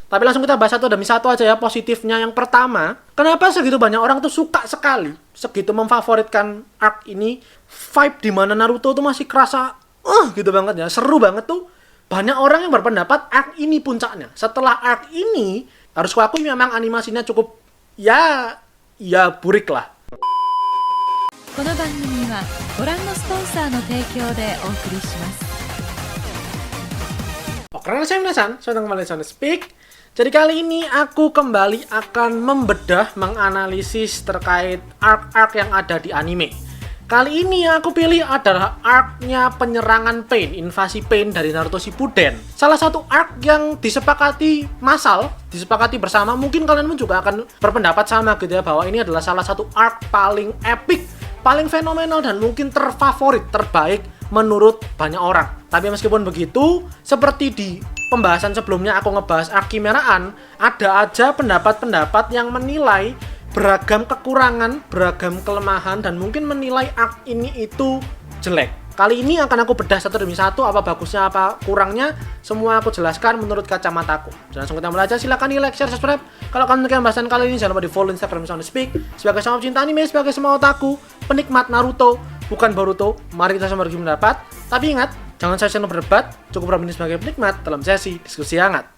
Tapi langsung kita bahas satu demi satu aja ya positifnya. Yang pertama, kenapa segitu banyak orang tuh suka sekali, segitu memfavoritkan arc ini. Vibe di mana Naruto tuh masih kerasa gitu banget ya, seru banget tuh. Banyak orang yang berpendapat arc ini puncaknya. Setelah arc ini, harus kuakui memang animasinya cukup ya burik lah. この番組はご覧のスポンサーの提供でお送りします。 Oke, saya Minasan, saya kembali di Sony Speak. Jadi kali ini aku kembali akan membedah, menganalisis terkait arc-arc yang ada di anime. Kali ini yang aku pilih adalah arc-nya penyerangan Pain, invasi Pain dari Naruto Shippuden. Salah satu arc yang disepakati massal, disepakati bersama, mungkin kalian pun juga akan berpendapat sama gitu ya, bahwa ini adalah salah satu arc paling epic, paling fenomenal, dan mungkin terfavorit, terbaik menurut banyak orang. Tapi meskipun begitu, seperti di pembahasan sebelumnya aku ngebahas arc Kimeraan, ada aja pendapat-pendapat yang menilai beragam kekurangan, beragam kelemahan, dan mungkin menilai arc ini itu jelek. Kali ini akan aku bedah satu demi satu, apa bagusnya, apa kurangnya, semua aku jelaskan menurut kacamataku. Dan langsung kita mulai aja, silahkan di like, share, subscribe. Kalau kalian menyukai pembahasan kali ini, jangan lupa di follow Instagram Sony Speak. Sebagai sama pecinta anime, sebagai semua otaku, penikmat Naruto, bukan Boruto, mari kita sama berbagi pendapat. Tapi ingat, jangan saya channel berdebat, cukup berani sebagai penikmat dalam sesi diskusi hangat.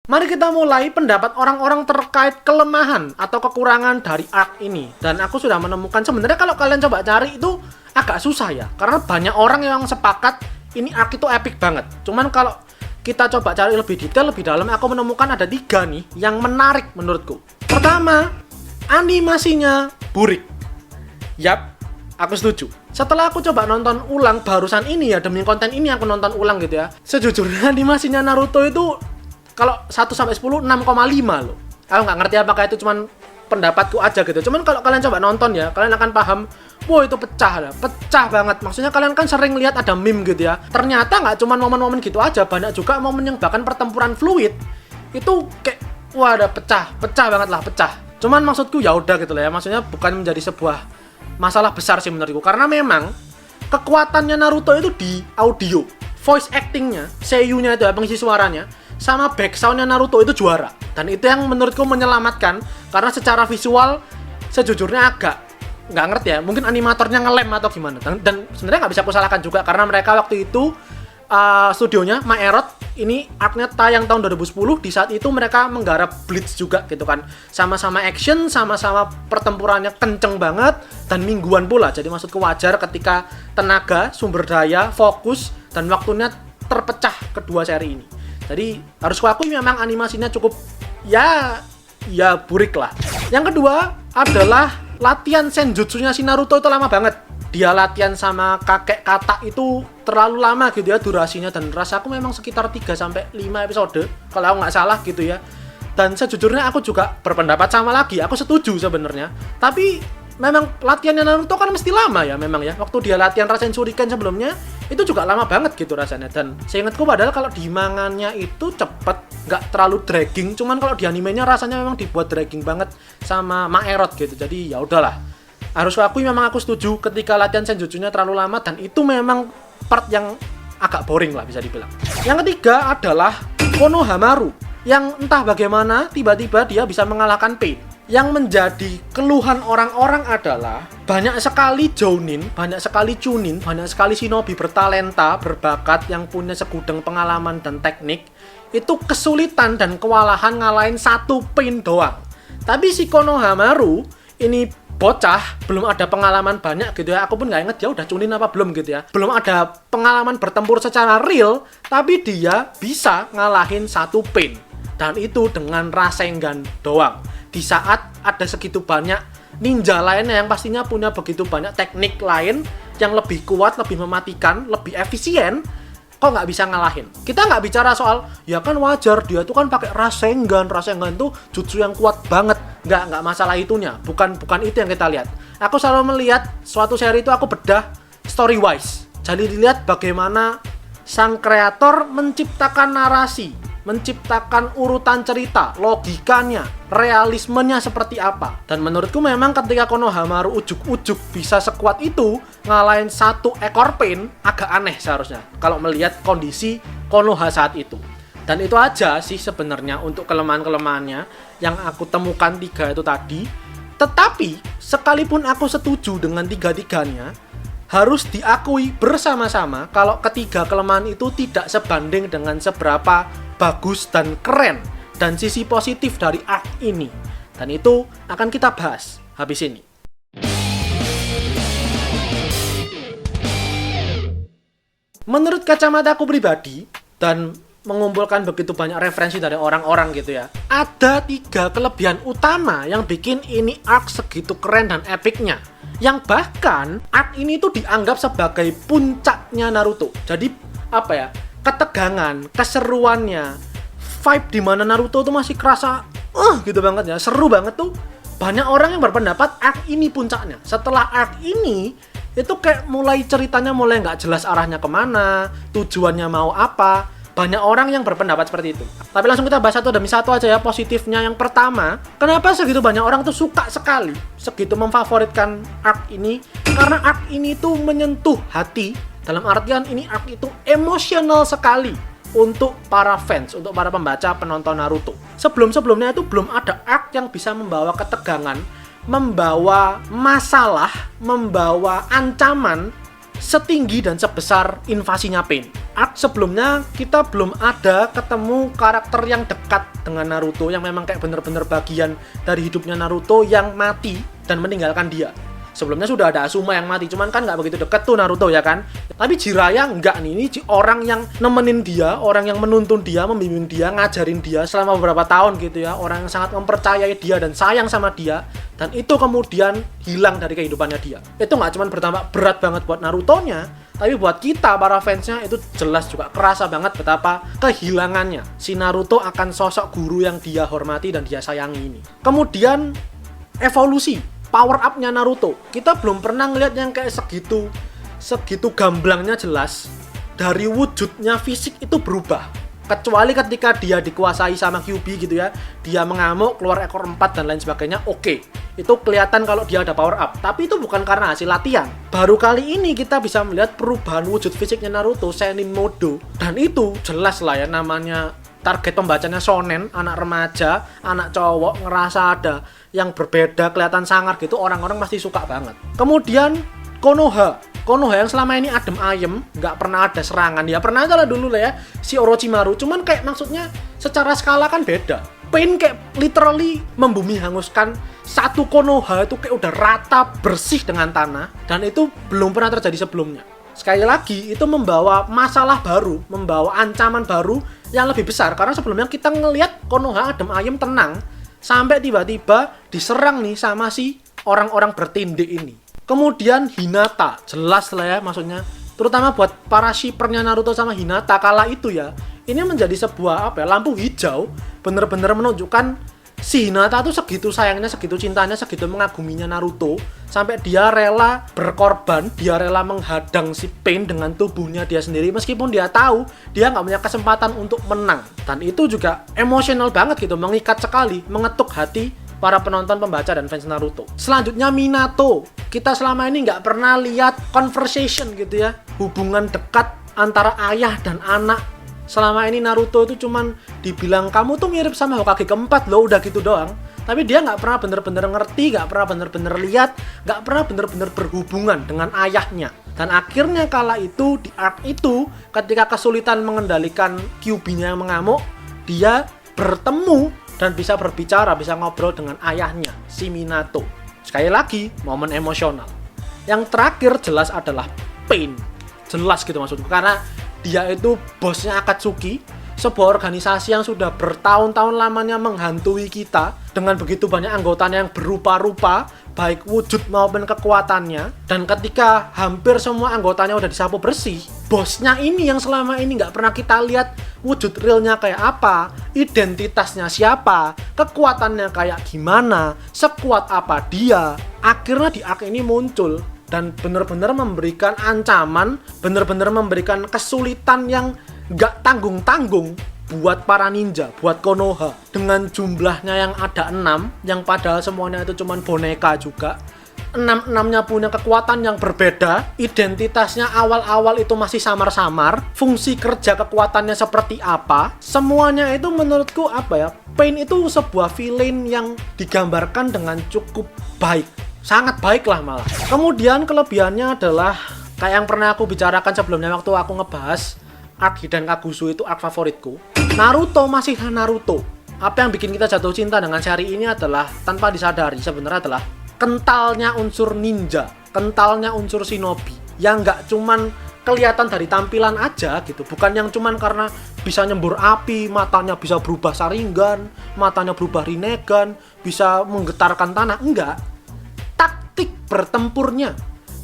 Mari kita mulai pendapat orang-orang terkait kelemahan atau kekurangan dari arc ini. Dan aku sudah menemukan, sebenarnya kalau kalian coba cari itu agak susah ya, karena banyak orang yang sepakat ini arc itu epic banget. Cuman kalau kita coba cari lebih detail, lebih dalam, aku menemukan ada 3 nih yang menarik menurutku. Pertama, animasinya burik. Yap, aku setuju. Setelah aku coba nonton ulang barusan ini ya, demi konten ini aku nonton ulang gitu ya, sejujurnya animasinya Naruto itu kalau 1-10, 6,5 loh. Aku nggak ngerti apakah itu cuman pendapatku aja gitu. Cuman kalau kalian coba nonton ya, kalian akan paham, wah itu pecah lah, pecah banget. Maksudnya kalian kan sering lihat ada meme gitu ya. Ternyata nggak cuman momen-momen gitu aja, banyak juga momen yang bahkan pertempuran fluid itu kayak wah ada pecah banget lah, pecah. Cuman maksudku ya udah gitu lah ya. Maksudnya bukan menjadi sebuah masalah besar sih menurutku, karena memang kekuatannya Naruto itu di audio, voice actingnya, seiyunya itu ya, pengisi suaranya, sama backsoundnya Naruto itu juara. Dan itu yang menurutku menyelamatkan, karena secara visual sejujurnya agak nggak ngerti ya, mungkin animatornya ngelem atau gimana. Dan sebenarnya nggak bisa aku salahkan juga, karena mereka waktu itu studionya Maerot, ini arc-nya tayang tahun 2010. Di saat itu mereka menggarap Bleach juga gitu kan, sama-sama action, sama-sama pertempurannya kenceng banget dan mingguan pula. Jadi maksudku wajar ketika tenaga, sumber daya, fokus, dan waktunya terpecah kedua seri ini. Jadi harus kuakui memang animasinya cukup ya burik lah. Yang kedua adalah latihan senjutsunya si Naruto itu lama banget. Dia latihan sama kakek kata itu terlalu lama gitu ya durasinya, dan rasaku memang sekitar 3-5 episode kalau aku nggak salah gitu ya. Dan sejujurnya aku juga berpendapat sama lagi, aku setuju sebenarnya. Tapi memang latihannya Naruto kan mesti lama ya memang ya. Waktu dia latihan Rasen Shuriken sebelumnya itu juga lama banget gitu rasanya. Dan seingatku padahal kalau di manganya itu cepet, nggak terlalu dragging. Cuman kalau di animenya rasanya memang dibuat dragging banget sama Maerot gitu. Jadi ya udahlah. Harus akui memang aku setuju ketika latihan senjutsunya terlalu lama, dan itu memang part yang agak boring lah bisa dibilang. Yang ketiga adalah Konohamaru, yang entah bagaimana tiba-tiba dia bisa mengalahkan Pain. Yang menjadi keluhan orang-orang adalah banyak sekali jounin, banyak sekali chunin, banyak sekali shinobi bertalenta, berbakat, yang punya segudang pengalaman dan teknik, itu kesulitan dan kewalahan ngalahin satu Pain doang. Tapi si Konohamaru ini bocah, belum ada pengalaman banyak gitu ya. Aku pun nggak inget dia udah chunin apa belum gitu ya. Belum ada pengalaman bertempur secara real, tapi dia bisa ngalahin satu Pain. Dan itu dengan Rasengan doang. Di saat ada segitu banyak ninja lainnya yang pastinya punya begitu banyak teknik lain yang lebih kuat, lebih mematikan, lebih efisien, kok nggak bisa ngalahin? Kita nggak bicara soal, ya kan wajar, dia tuh kan pakai Rasengan tuh jutsu yang kuat banget. Nggak masalah itunya, bukan itu yang kita lihat. Aku selalu melihat suatu seri itu aku bedah story wise. Jadi dilihat bagaimana sang kreator menciptakan narasi, menciptakan urutan cerita, logikanya, realismenya seperti apa. Dan menurutku memang ketika Konohamaru ujuk-ujuk bisa sekuat itu ngalahin satu ekor pain, agak aneh seharusnya kalau melihat kondisi Konoha saat itu. Dan itu aja sih sebenarnya untuk kelemahan-kelemahannya yang aku temukan 3 itu tadi. Tetapi sekalipun aku setuju dengan 3-tiganya, harus diakui bersama-sama kalau ketiga kelemahan itu tidak sebanding dengan seberapa bagus dan keren dan sisi positif dari arc ini. Dan itu akan kita bahas habis ini. Menurut kacamata aku pribadi dan mengumpulkan begitu banyak referensi dari orang-orang gitu ya, ada 3 kelebihan utama yang bikin ini arc segitu keren dan epicnya. Yang bahkan arc ini tuh dianggap sebagai puncaknya Naruto. Jadi apa ya, ketegangan, keseruannya, vibe di mana Naruto tuh masih kerasa gitu banget ya, seru banget tuh. Banyak orang yang berpendapat arc ini puncaknya. Setelah arc ini itu kayak mulai ceritanya mulai nggak jelas arahnya kemana, tujuannya mau apa. Banyak orang yang berpendapat seperti itu. Tapi langsung kita bahas satu demi satu aja ya. Positifnya yang pertama, kenapa segitu banyak orang tuh suka sekali, segitu memfavoritkan arc ini? Karena arc ini tuh menyentuh hati. Dalam artian ini arc itu emosional sekali untuk para fans, untuk para pembaca, penonton Naruto. Sebelum-sebelumnya itu belum ada arc yang bisa membawa ketegangan, membawa masalah, membawa ancaman setinggi dan sebesar invasinya Pain. Arc sebelumnya kita belum ada ketemu karakter yang dekat dengan Naruto, yang memang kayak bener-bener bagian dari hidupnya Naruto yang mati dan meninggalkan dia. Sebelumnya sudah ada Asuma yang mati, cuman kan nggak begitu deket tuh Naruto ya kan. Tapi Jiraiya nggak nih, ini orang yang nemenin dia, orang yang menuntun dia, membimbing dia, ngajarin dia selama beberapa tahun gitu ya. Orang yang sangat mempercayai dia dan sayang sama dia. Dan itu kemudian hilang dari kehidupannya dia. Itu nggak cuma berdampak berat banget buat Naruto-nya, tapi buat kita para fansnya itu jelas juga kerasa banget betapa kehilangannya si Naruto akan sosok guru yang dia hormati dan dia sayangi ini. Kemudian evolusi, power up-nya Naruto. Kita belum pernah ngeliat yang kayak segitu gamblangnya jelas. Dari wujudnya fisik itu berubah. Kecuali ketika dia dikuasai sama Kyuubi gitu ya. Dia mengamuk, keluar ekor 4 dan lain sebagainya, oke. Itu kelihatan kalau dia ada power up. Tapi itu bukan karena hasil latihan. Baru kali ini kita bisa melihat perubahan wujud fisiknya Naruto, Senin Modo. Dan itu jelas lah ya, namanya target pembacanya shonen, anak remaja, anak cowok, ngerasa ada yang berbeda, kelihatan sangar gitu, orang-orang pasti suka banget. Kemudian Konoha yang selama ini adem ayem, nggak pernah ada serangan. Ya pernah aja lah dulu lah ya, si Orochimaru. Cuman kayak maksudnya secara skala kan beda. Pain kayak literally membumi hanguskan satu Konoha itu kayak udah rata bersih dengan tanah. Dan itu belum pernah terjadi sebelumnya. Sekali lagi, itu membawa masalah baru, membawa ancaman baru yang lebih besar. Karena sebelumnya kita ngelihat Konoha adem ayem tenang, sampai tiba-tiba diserang nih sama si orang-orang bertindik ini. Kemudian Hinata, jelas lah ya maksudnya, terutama buat para shippernya Naruto sama Hinata kala itu ya, ini menjadi sebuah lampu hijau, bener-bener menunjukkan si Hinata tuh segitu sayangnya, segitu cintanya, segitu mengaguminya Naruto, sampai dia rela berkorban, dia rela menghadang si Pain dengan tubuhnya dia sendiri, meskipun dia tahu dia nggak punya kesempatan untuk menang. Dan itu juga emosional banget gitu, mengikat sekali, mengetuk hati para penonton, pembaca, dan fans Naruto. Selanjutnya Minato. Kita selama ini nggak pernah lihat conversation gitu ya, hubungan dekat antara ayah dan anak. Selama ini Naruto itu cuman dibilang kamu tuh mirip sama Hokage keempat loh, udah gitu doang. Tapi dia nggak pernah bener-bener ngerti, nggak pernah bener-bener lihat, nggak pernah bener-bener berhubungan dengan ayahnya. Dan akhirnya kala itu, di arc itu, ketika kesulitan mengendalikan Kyuubi-nya yang mengamuk, dia bertemu dan bisa berbicara, bisa ngobrol dengan ayahnya, si Minato. Sekali lagi, momen emosional. Yang terakhir jelas adalah Pain. Jelas gitu maksudku, karena dia itu bosnya Akatsuki, sebuah organisasi yang sudah bertahun-tahun lamanya menghantui kita dengan begitu banyak anggotanya yang berupa-rupa, baik wujud maupun kekuatannya. Dan ketika hampir semua anggotanya udah disapu bersih, bosnya ini yang selama ini nggak pernah kita lihat wujud realnya kayak apa, identitasnya siapa, kekuatannya kayak gimana, sekuat apa dia, akhirnya di arc ini muncul dan benar-benar memberikan ancaman, benar-benar memberikan kesulitan yang nggak tanggung-tanggung buat para ninja, buat Konoha dengan jumlahnya yang ada 6, yang padahal semuanya itu cuman boneka juga. 6-6-nya punya kekuatan yang berbeda, identitasnya awal-awal itu masih samar-samar, fungsi kerja kekuatannya seperti apa, semuanya itu menurutku Pain itu sebuah villain yang digambarkan dengan cukup baik, sangat baik lah malah. Kemudian kelebihannya adalah kayak yang pernah aku bicarakan sebelumnya waktu aku ngebahas arc Hiden Kagusu, itu arc favoritku. Naruto masih Naruto. Apa yang bikin kita jatuh cinta dengan seri ini adalah tanpa disadari sebenarnya adalah kentalnya unsur ninja, kentalnya unsur shinobi, yang nggak cuman kelihatan dari tampilan aja gitu, bukan yang cuman karena bisa nyembur api, matanya bisa berubah Sharingan, matanya berubah Rinnegan, bisa menggetarkan tanah, enggak. Taktik bertempurnya,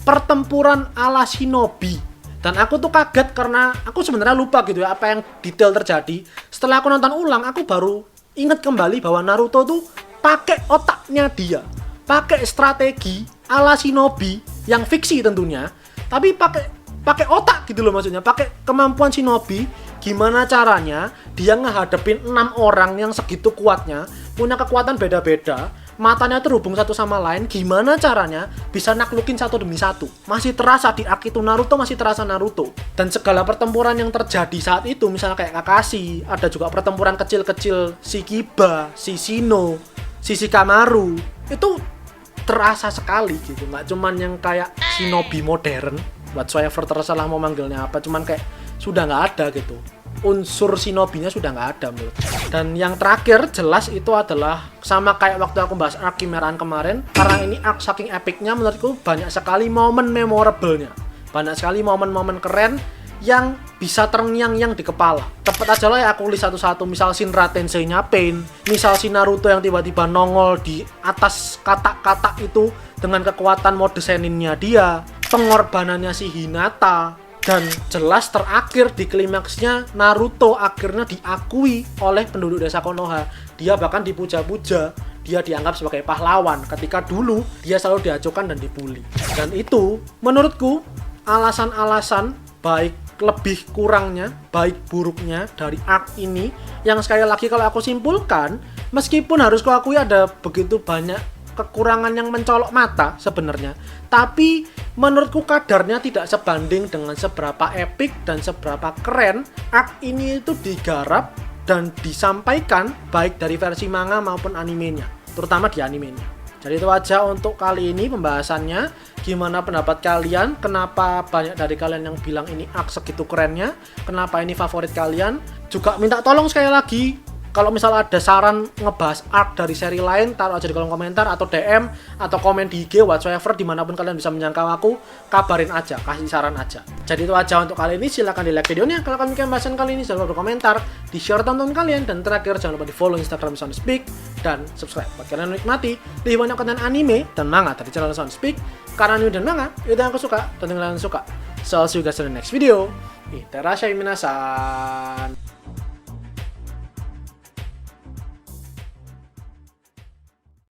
pertempuran ala shinobi. Dan aku tuh kaget karena aku sebenarnya lupa gitu ya apa yang detail terjadi. Setelah aku nonton ulang, aku baru ingat kembali bahwa Naruto tuh pakai otaknya dia, pakai strategi ala shinobi yang fiksi tentunya, tapi pakai otak gitu loh, maksudnya pakai kemampuan shinobi. Gimana caranya dia ngehadapin 6 orang yang segitu kuatnya, punya kekuatan beda-beda, matanya terhubung satu sama lain, gimana caranya bisa naklukin satu demi satu. Masih terasa di arc itu Naruto, masih terasa Naruto. Dan segala pertempuran yang terjadi saat itu, misalnya kayak Kakashi, ada juga pertempuran kecil-kecil si Kiba, si Shino, si Shikamaru, itu terasa sekali gitu, nggak cuman yang kayak shinobi modern, whatsoever terserah mau manggilnya apa, cuman kayak sudah nggak ada gitu, unsur shinobinya sudah nggak ada menurut. Dan yang terakhir jelas itu adalah sama kayak waktu aku bahas arc Kimeran kemarin, karena ini arc saking epicnya menurutku banyak sekali momen memorable-nya, banyak sekali momen-momen keren yang bisa terngiang-ngiang di kepala. Cepet aja lah ya aku list satu-satu, misal Shinra Tensei-nya Pain, misal si Naruto yang tiba-tiba nongol di atas kata-kata itu dengan kekuatan mode Senin-nya dia, pengorbanannya si Hinata, dan jelas terakhir di klimaksnya Naruto akhirnya diakui oleh penduduk desa Konoha. Dia bahkan dipuja-puja, dia dianggap sebagai pahlawan ketika dulu dia selalu diacukan dan dibully. Dan itu menurutku alasan-alasan baik lebih kurangnya, baik buruknya dari arc ini, yang sekali lagi kalau aku simpulkan, meskipun harus kuakui ada begitu banyak kekurangan yang mencolok mata sebenarnya, tapi menurutku kadarnya tidak sebanding dengan seberapa epic dan seberapa keren arc ini itu digarap dan disampaikan baik dari versi manga maupun animenya, terutama di animenya. Jadi itu aja untuk kali ini pembahasannya. Gimana pendapat kalian? Kenapa banyak dari kalian yang bilang ini arc segitu kerennya? Kenapa ini favorit kalian? Juga minta tolong sekali lagi, kalau misal ada saran ngebahas arc dari seri lain, taruh aja di kolom komentar atau DM atau komen di IG whatsoever, dimanapun kalian bisa menjangkau aku, kabarin aja, kasih saran aja. Jadi itu aja untuk kali ini, silahkan di like videonya. Kalau kalian suka pembahasan kali ini, jangan lupa berkomentar, di share tonton kalian, dan terakhir jangan lupa di follow Instagram Soundspeak dan subscribe buat kalian menikmati lebih banyak konten anime dan manga dari channel Soundspeak, karena anime dan manga itu yang aku suka dan yang kalian suka. So see you guys in the next video. Itadashii minasai.